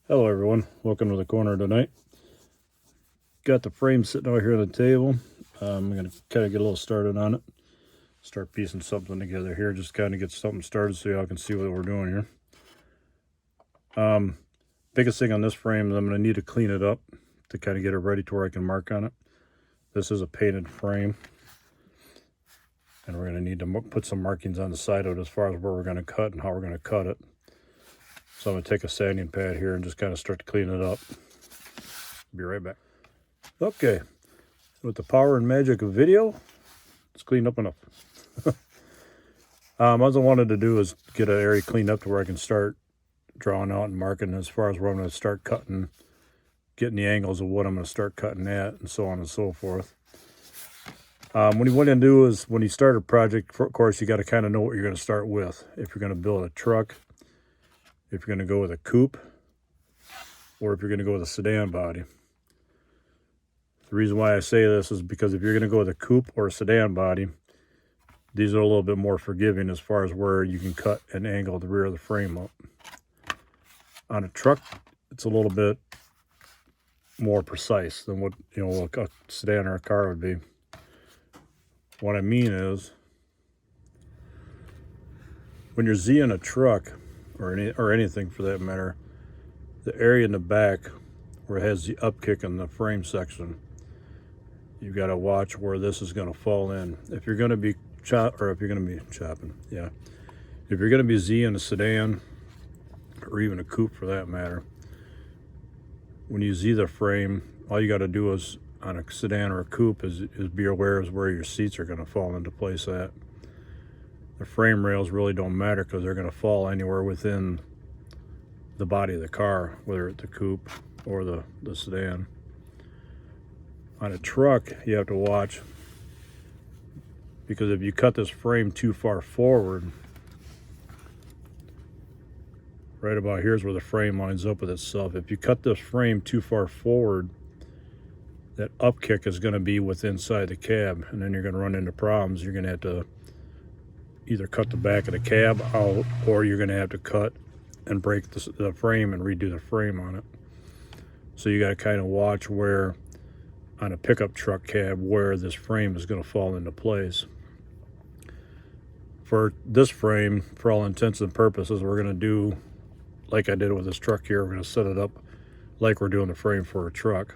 Hello everyone, welcome to the corner tonight. Got the frame sitting out here on the table. I'm going to kind of get a little started on it. Start piecing something together here, just kind of get something started so y'all can see what we're doing here. Biggest thing on this frame is I'm going to need to clean it up to kind of get it ready to where I can mark on it. This is a painted frame, and we're going to need to put some markings on the side of it as far as where we're going to cut and how we're going to cut it. So I'm going to take a sanding pad here and just kind of start to clean it up. Be right back. Okay, with the power and magic of video, it's cleaned up enough. What I wanted to do is get an area cleaned up to where I can start drawing out and marking as far as where I'm going to start cutting, getting the angles of what I'm going to start cutting at, and so on and so forth. What you want to do is when you start a project, of course, you got to kind of know what you're going to start with. If you're going to build a truck, if you're going to go with a coupe, or if you're going to go with a sedan body. The reason why I say this is because if you're going to go with a coupe or a sedan body, these are a little bit more forgiving as far as where you can cut and angle the rear of the frame up. On a truck, it's a little bit more precise than what a sedan or a car would be. What I mean is, when you're Z-ing a truck, or anything for that matter, the area in the back where it has the upkick in the frame section, you got to watch where this is going to fall in. If you're going to be if you're going to be chopping, yeah. If you're going to be Z-ing a sedan, or even a coupe for that matter, when you Z the frame, all you got to do is, on a sedan or a coupe, is be aware of where your seats are going to fall into place at. The frame rails really don't matter because they're going to fall anywhere within the body of the car, whether it's the coupe or the sedan. On a truck, you have to watch, because if you cut this frame too far forward, right about here's where the frame lines up with itself. If you cut this frame too far forward, that upkick is going to be with inside the cab, and then you're going to run into problems. You're going to have to either cut the back of the cab out, or you're going to have to cut and break the frame and redo the frame on it. So you got to kind of watch where, on a pickup truck cab, where this frame is going to fall into place. For this frame, for all intents and purposes, we're going to do like I did with this truck here. We're going to set it up like we're doing the frame for a truck.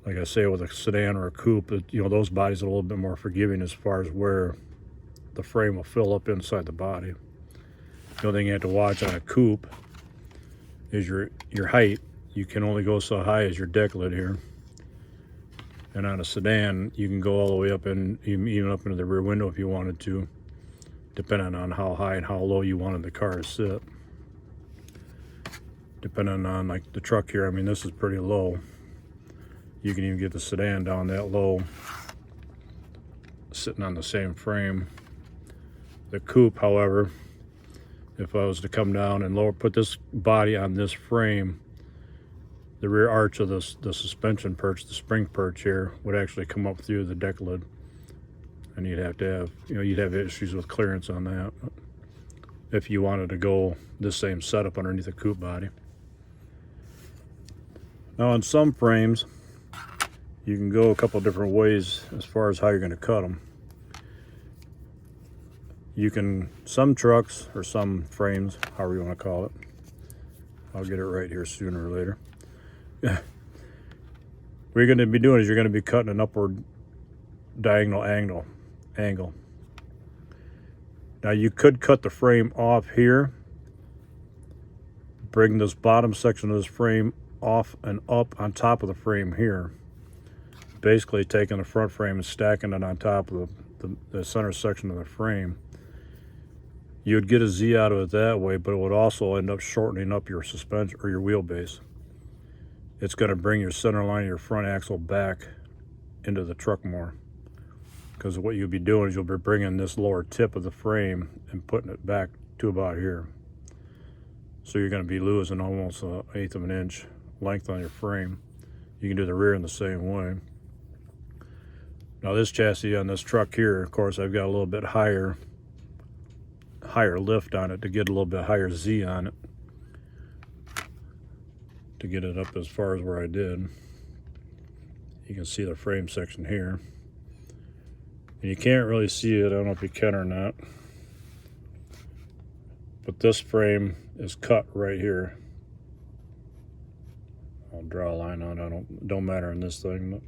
Like I say, with a sedan or a coupe, those bodies are a little bit more forgiving as far as where the frame will fill up inside the body. The only thing you have to watch on a coupe is your height. You can only go so high as your deck lid here. And on a sedan, you can go all the way up, and even up into the rear window if you wanted to, depending on how high and how low you wanted the car to sit. Depending on, like the truck here, I mean, this is pretty low. You can even get the sedan down that low, sitting on the same frame. The coupe, however, if I was to come down and put this body on this frame, the rear arch of the suspension perch, the spring perch here, would actually come up through the deck lid, and you'd have issues with clearance on that if you wanted to go this same setup underneath the coupe body. Now, on some frames, you can go a couple different ways as far as how you're going to cut them. Some trucks, or some frames, however you want to call it, I'll get it right here sooner or later. What you're going to be doing is you're going to be cutting an upward diagonal angle. Now, you could cut the frame off here, bring this bottom section of this frame off and up on top of the frame here, basically taking the front frame and stacking it on top of the center section of the frame. You would get a Z out of it that way, but it would also end up shortening up your suspension or your wheelbase. It's going to bring your center line of your front axle back into the truck more, because what you'll be doing is you'll be bringing this lower tip of the frame and putting it back to about here. So you're going to be losing almost 1/8 of an inch length on your frame. You can do the rear in the same way. Now, this chassis on this truck here, of course, I've got a little bit higher lift on it to get a little bit higher Z on it. to get it up as far as where I did. You can see the frame section here. And you can't really see it, I don't know if you can or not. But this frame is cut right here. I'll draw a line on it, don't matter in this thing. But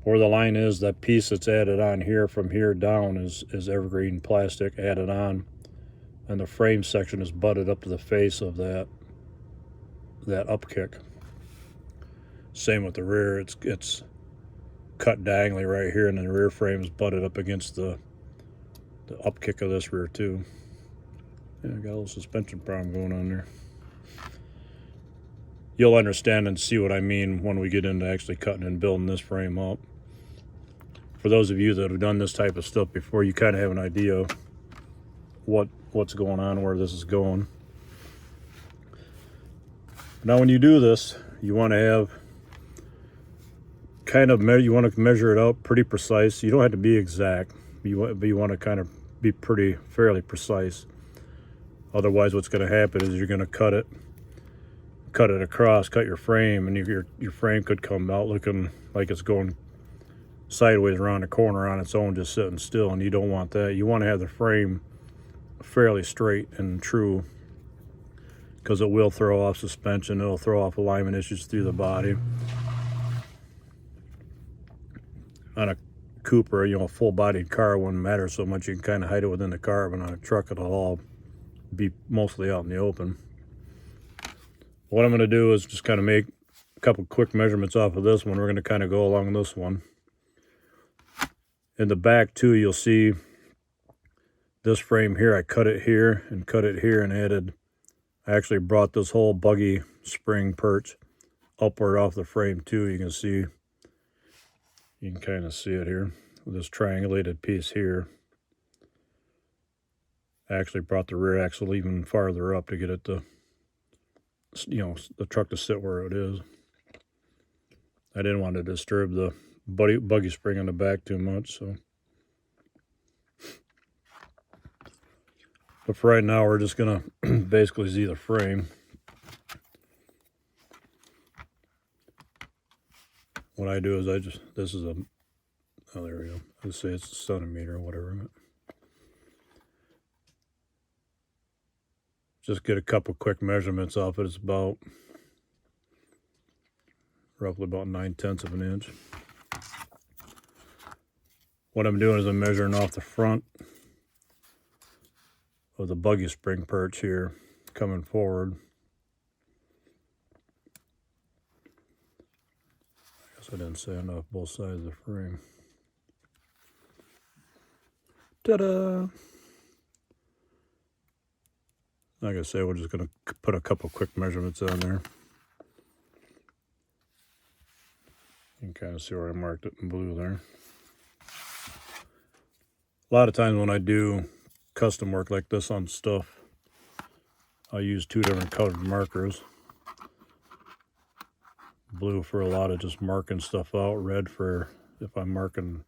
where the line is, that piece that's added on here from here down is evergreen plastic added on. And the frame section is butted up to the face of that upkick. Same with the rear, it's cut diagonally right here, and then the rear frame is butted up against the upkick of this rear too. Yeah, I got a little suspension problem going on there. You'll understand and see what I mean when we get into actually cutting and building this frame up. For those of you that have done this type of stuff before, you kind of have an idea what's going on, where this is going. Now when you do this, you want to have you want to measure it out pretty precise. You don't have to be exact, but you want to kind of be fairly precise. Otherwise, what's going to happen is you're going to cut it across, cut your frame, and your frame could come out looking like it's going sideways around the corner on its own, just sitting still, and you don't want that. You want to have the frame fairly straight and true, because it will throw off suspension, it'll throw off alignment issues through the body. On a Cooper, a full-bodied car, it wouldn't matter so much. You can kind of hide it within the car, but on a truck, it'll all be mostly out in the open. What I'm going to do is just kind of make a couple quick measurements off of this one. We're going to kind of go along this one. In the back, too, you'll see this frame here. I cut it here and cut it here and I actually brought this whole buggy spring perch upward off the frame, too. You can kind of see it here with this triangulated piece here. I actually brought the rear axle even farther up to get it to, the truck to sit where it is. I didn't want to disturb the buggy spring in the back too much, so. But for right now, we're just gonna basically see the frame. What I do is this is oh, there we go. Let's say it's a centimeter or whatever. Just get a couple quick measurements off it. It's roughly about 9/10 of an inch. What I'm doing is I'm measuring off the front of the buggy spring perch here, coming forward. I didn't say enough both sides of the frame. Ta-da! Like I say, we're just going to put a couple quick measurements on there. You can kind of see where I marked it in blue there. A lot of times when I do custom work like this on stuff, I use two different colored markers. Blue for a lot of just marking stuff out, red for if I'm marking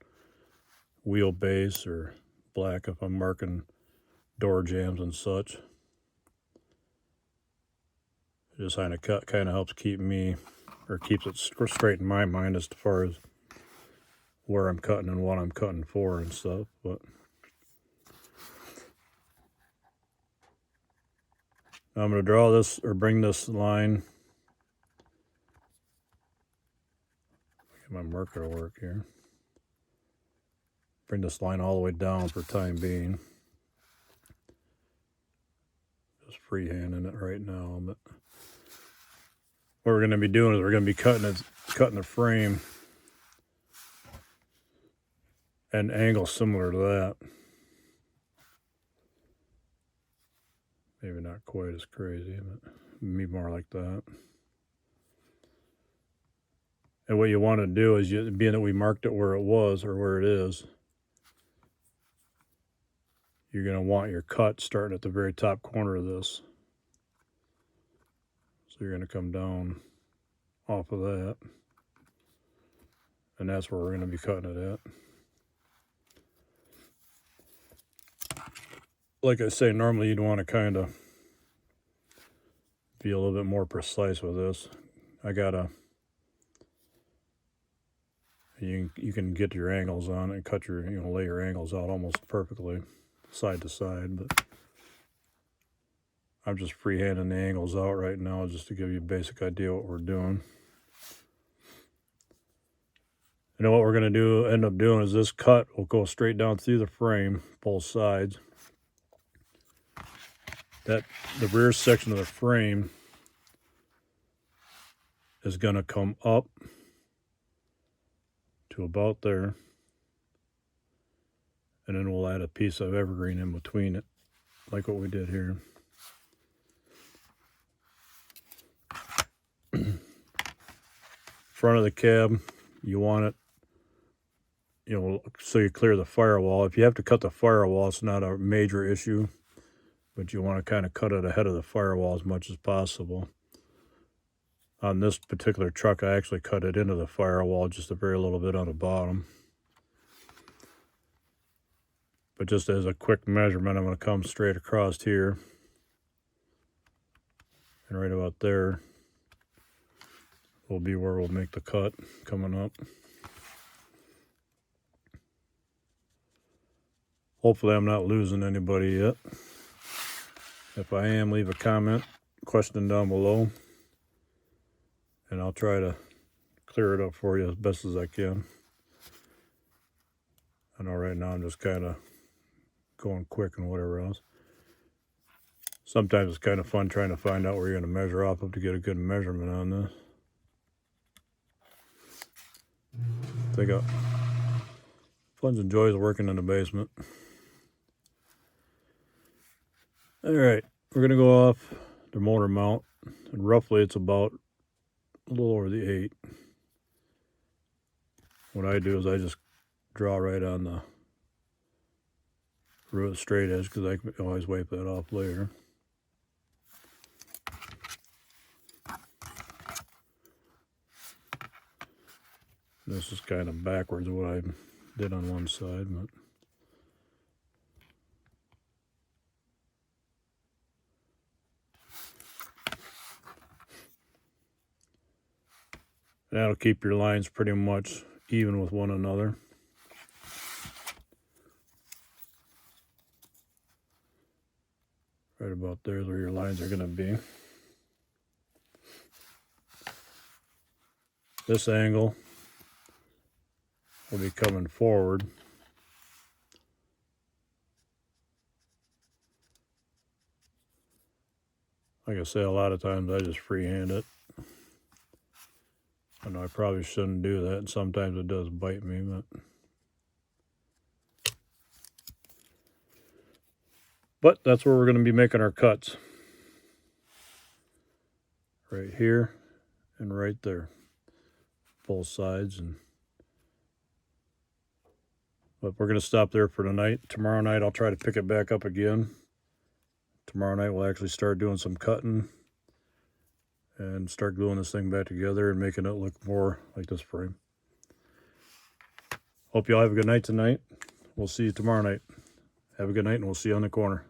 wheelbase, or black if I'm marking door jambs and such. It just kind of helps keeps it straight in my mind as far as where I'm cutting and what I'm cutting for and stuff. But I'm going to draw this, or bring this line. Get my marker to work here. Bring this line all the way down for time being. Just freehanding it right now. But what we're going to be doing is we're going to be cutting the frame at an angle similar to that. Maybe not quite as crazy, but maybe more like that. And what you want to do is, being that we marked it where it was, or where it is, you're going to want your cut starting at the very top corner of this. So you're going to come down off of that. And that's where we're going to be cutting it at. Like I say, normally you'd want to kind of be a little bit more precise with this. I gotta, you can get your angles on it and cut your, lay your angles out almost perfectly side to side, but I'm just freehanding the angles out right now just to give you a basic idea what we're doing. You know what we're going to end up doing is this cut will go straight down through the frame, both sides. The rear section of the frame is going to come up to about there. And then we'll add a piece of evergreen in between it, like what we did here. Front of the cab, you want it, so you clear the firewall. If you have to cut the firewall, it's not a major issue, but you want to kind of cut it ahead of the firewall as much as possible. On this particular truck, I actually cut it into the firewall just a very little bit on the bottom. But just as a quick measurement, I'm going to come straight across here. And right about there will be where we'll make the cut coming up. Hopefully I'm not losing anybody yet. If I am, leave a comment, question down below, and I'll try to clear it up for you as best as I can. I know right now I'm just kind of going quick and whatever else. Sometimes it's kind of fun trying to find out where you're going to measure off of to get a good measurement on this. I think fun and joys working in the basement. All right, we're going to go off the motor mount, and roughly it's about a little over the 8. What I do is I just draw right on the root straight edge because I can always wipe that off later. This is kind of backwards what I did on one side, but that'll keep your lines pretty much even with one another. Right about there is where your lines are going to be. This angle will be coming forward. Like I say, a lot of times I just freehand it. I know I probably shouldn't do that, and sometimes it does bite me, but that's where we're going to be making our cuts. Right here and right there. Both sides. But we're going to stop there for tonight. Tomorrow night I'll try to pick it back up again. Tomorrow night we'll actually start doing some cutting and start gluing this thing back together and making it look more like this frame. Hope you all have a good night tonight. We'll see you tomorrow night. Have a good night, and we'll see you on the corner.